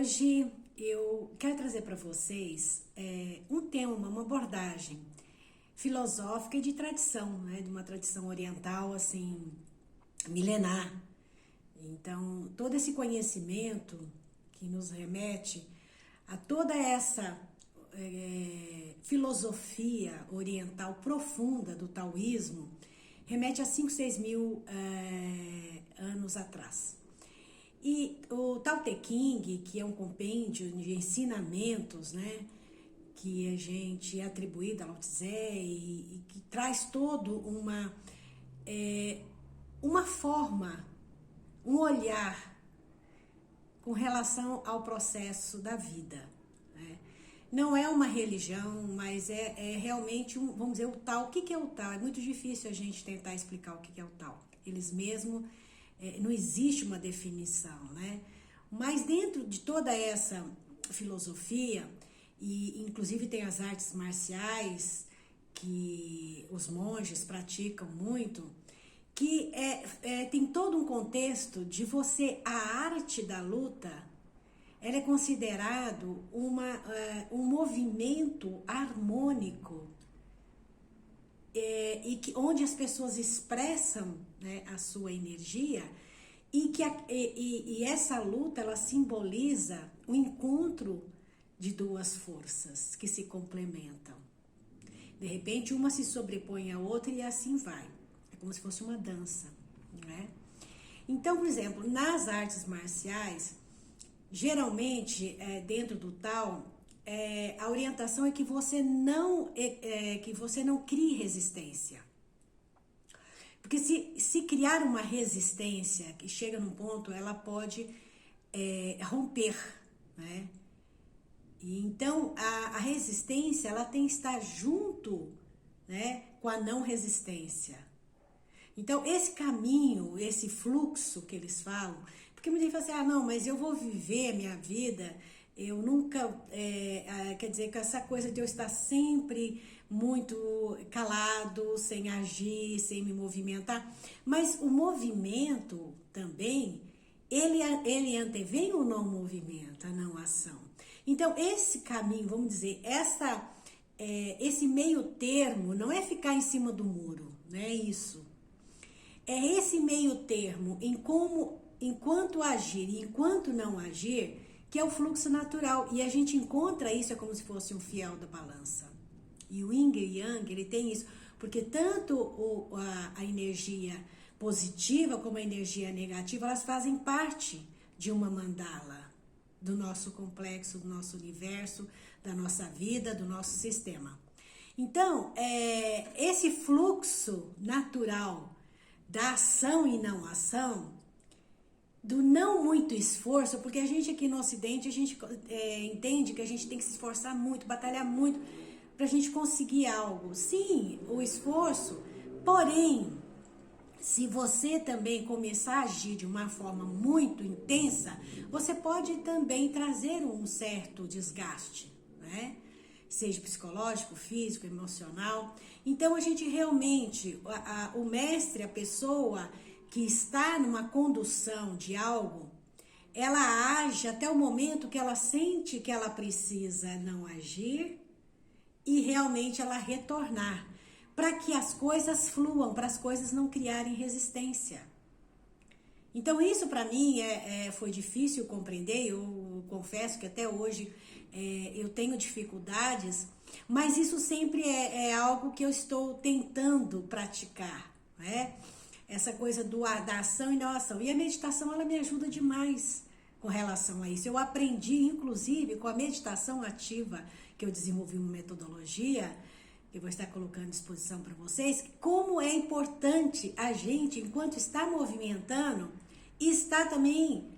Hoje eu quero trazer para vocês um tema, uma abordagem filosófica e de tradição, né? De uma tradição oriental, assim, milenar. Então, todo esse conhecimento que nos remete a toda essa filosofia oriental profunda do taoísmo, remete a 5, 6 mil anos atrás. E o Tao Te Ching, que é um compêndio de ensinamentos, né, que a gente é atribuído a Lao Tse e que traz todo uma forma, um olhar com relação ao processo da vida, né? Não é uma religião, mas é realmente vamos dizer, o Tao. O que é o Tao? É muito difícil a gente tentar explicar o que é o Tao. Eles mesmos, não existe uma definição, né? Mas dentro de toda essa filosofia, e inclusive tem as artes marciais que os monges praticam muito, que tem todo um contexto de você, a arte da luta, ela é considerado um movimento harmônico onde as pessoas expressam, né, a sua energia e essa luta ela simboliza o encontro de duas forças que se complementam. De repente uma se sobrepõe à outra e assim vai. É como se fosse uma dança, né? Então, por exemplo, nas artes marciais, geralmente, dentro do Tao, a orientação é que você não crie resistência. Porque se criar uma resistência que chega num ponto, ela pode romper, né? E então, a resistência, ela tem que estar junto, né, com a não resistência. Então, esse caminho, esse fluxo que eles falam, porque muita gente fala assim, não, mas eu vou viver a minha vida, eu nunca, quer dizer, com essa coisa de eu estar sempre muito calado, sem agir, sem me movimentar, mas o movimento também, ele antevém o não movimento, a não ação. Então, esse caminho, vamos dizer, esse meio termo, não é ficar em cima do muro, não é isso. É esse meio termo em como, enquanto agir e enquanto não agir, que é o fluxo natural. E a gente encontra isso, é como se fosse um fiel da balança. E o Yin e Yang, ele tem isso, porque tanto a energia positiva como a energia negativa, elas fazem parte de uma mandala, do nosso complexo, do nosso universo, da nossa vida, do nosso sistema. Então, esse fluxo natural da ação e não ação, do não muito esforço, porque a gente aqui no Ocidente, a gente entende que a gente tem que se esforçar muito, batalhar muito, para a gente conseguir algo. Sim, o esforço, porém, se você também começar a agir de uma forma muito intensa, você pode também trazer um certo desgaste, né? Seja psicológico, físico, emocional. Então, a gente realmente, o mestre, a pessoa que está numa condução de algo, ela age até o momento que ela sente que ela precisa não agir e realmente ela retornar, para que as coisas fluam, para as coisas não criarem resistência. Então isso para mim foi difícil compreender, eu confesso que até hoje eu tenho dificuldades, mas isso sempre é algo que eu estou tentando praticar, né? Essa coisa da ação e não ação. E a meditação, ela me ajuda demais com relação a isso. Eu aprendi, inclusive, com a meditação ativa, que eu desenvolvi uma metodologia, eu vou estar colocando à disposição para vocês, como é importante a gente, enquanto está movimentando, estar também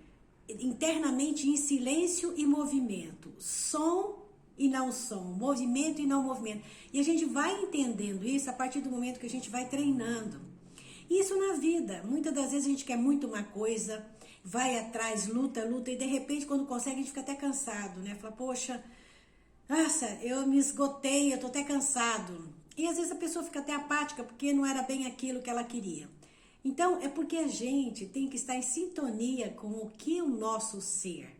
internamente em silêncio e movimento, som e não som, movimento e não movimento. E a gente vai entendendo isso a partir do momento que a gente vai treinando. Isso na vida, muitas das vezes a gente quer muito uma coisa, vai atrás, luta, e de repente quando consegue a gente fica até cansado, né? Fala, poxa, nossa, eu me esgotei, eu tô até cansado. E às vezes a pessoa fica até apática porque não era bem aquilo que ela queria. Então, é porque a gente tem que estar em sintonia com o que o nosso ser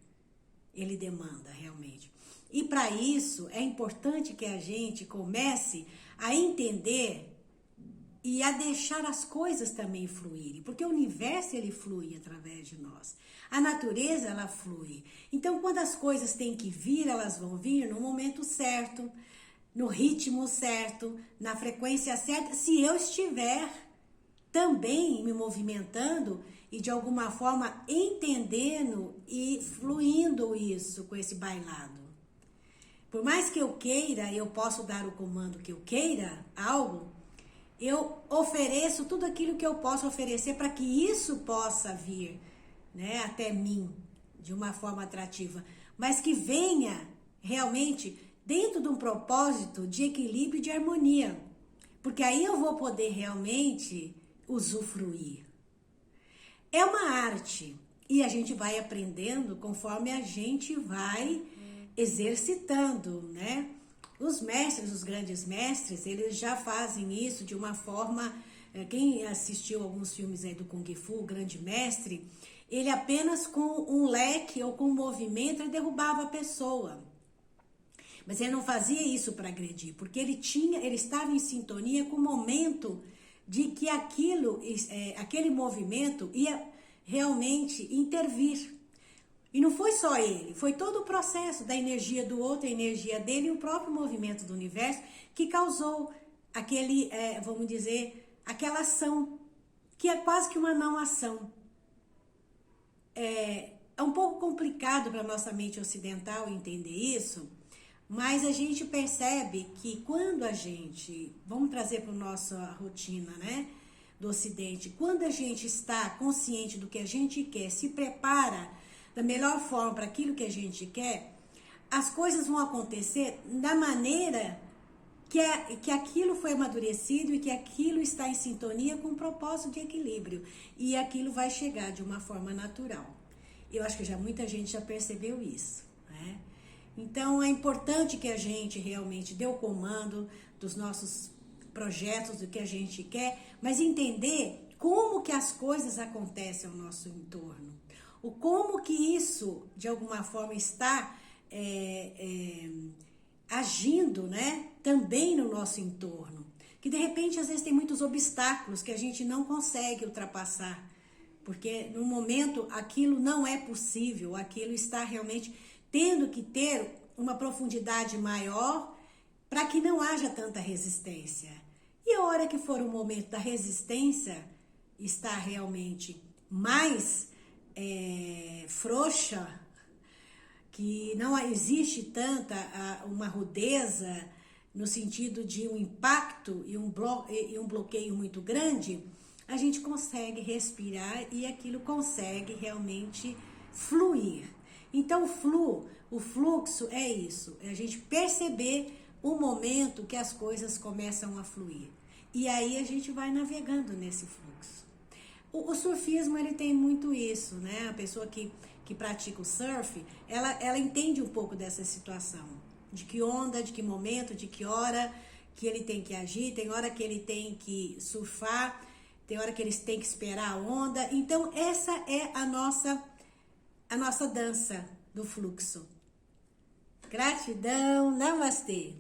ele demanda realmente. E para isso é importante que a gente comece a entender e a deixar as coisas também fluírem, porque o universo ele flui através de nós. A natureza ela flui. Então quando as coisas têm que vir, elas vão vir no momento certo, no ritmo certo, na frequência certa, se eu estiver também me movimentando e de alguma forma entendendo e fluindo isso com esse bailado. Por mais que eu queira, eu posso dar o comando que eu queira, algo, eu ofereço tudo aquilo que eu posso oferecer para que isso possa vir, né, até mim de uma forma atrativa, mas que venha realmente dentro de um propósito de equilíbrio e de harmonia, porque aí eu vou poder realmente usufruir. É uma arte e a gente vai aprendendo conforme a gente vai exercitando, né? Os mestres, os grandes mestres, eles já fazem isso de uma forma... Quem assistiu alguns filmes aí do Kung Fu, o grande mestre, ele apenas com um leque ou com um movimento, ele derrubava a pessoa. Mas ele não fazia isso para agredir, porque ele estava em sintonia com o momento de que aquele movimento ia realmente intervir. E não foi só ele, foi todo o processo da energia do outro, a energia dele e o próprio movimento do universo que causou aquele, vamos dizer, aquela ação, que é quase que uma não ação. É um pouco complicado para a nossa mente ocidental entender isso, mas a gente percebe que quando a gente, vamos trazer para a nossa rotina, né, do Ocidente, quando a gente está consciente do que a gente quer, se prepara da melhor forma para aquilo que a gente quer, as coisas vão acontecer da maneira que aquilo foi amadurecido e que aquilo está em sintonia com o propósito de equilíbrio. E aquilo vai chegar de uma forma natural. Eu acho que muita gente já percebeu isso, né? Então é importante que a gente realmente dê o comando dos nossos projetos, do que a gente quer, mas entender como que as coisas acontecem ao nosso entorno. O como que isso, de alguma forma, está agindo, né, também no nosso entorno. Que, de repente, às vezes tem muitos obstáculos que a gente não consegue ultrapassar. Porque, no momento, aquilo não é possível, aquilo está realmente tendo que ter uma profundidade maior para que não haja tanta resistência. E a hora que for o momento da resistência estar realmente mais frouxa, que não existe tanta uma rudeza no sentido de um impacto e um bloqueio muito grande, a gente consegue respirar e aquilo consegue realmente fluir. Então o fluxo é isso, é a gente perceber o momento que as coisas começam a fluir. E aí a gente vai navegando nesse fluxo. O surfismo, ele tem muito isso, né? A pessoa que pratica o surf, ela entende um pouco dessa situação. De que onda, de que momento, de que hora que ele tem que agir, tem hora que ele tem que surfar, tem hora que eles têm que esperar a onda. Então, essa é a nossa dança do fluxo. Gratidão, namastê!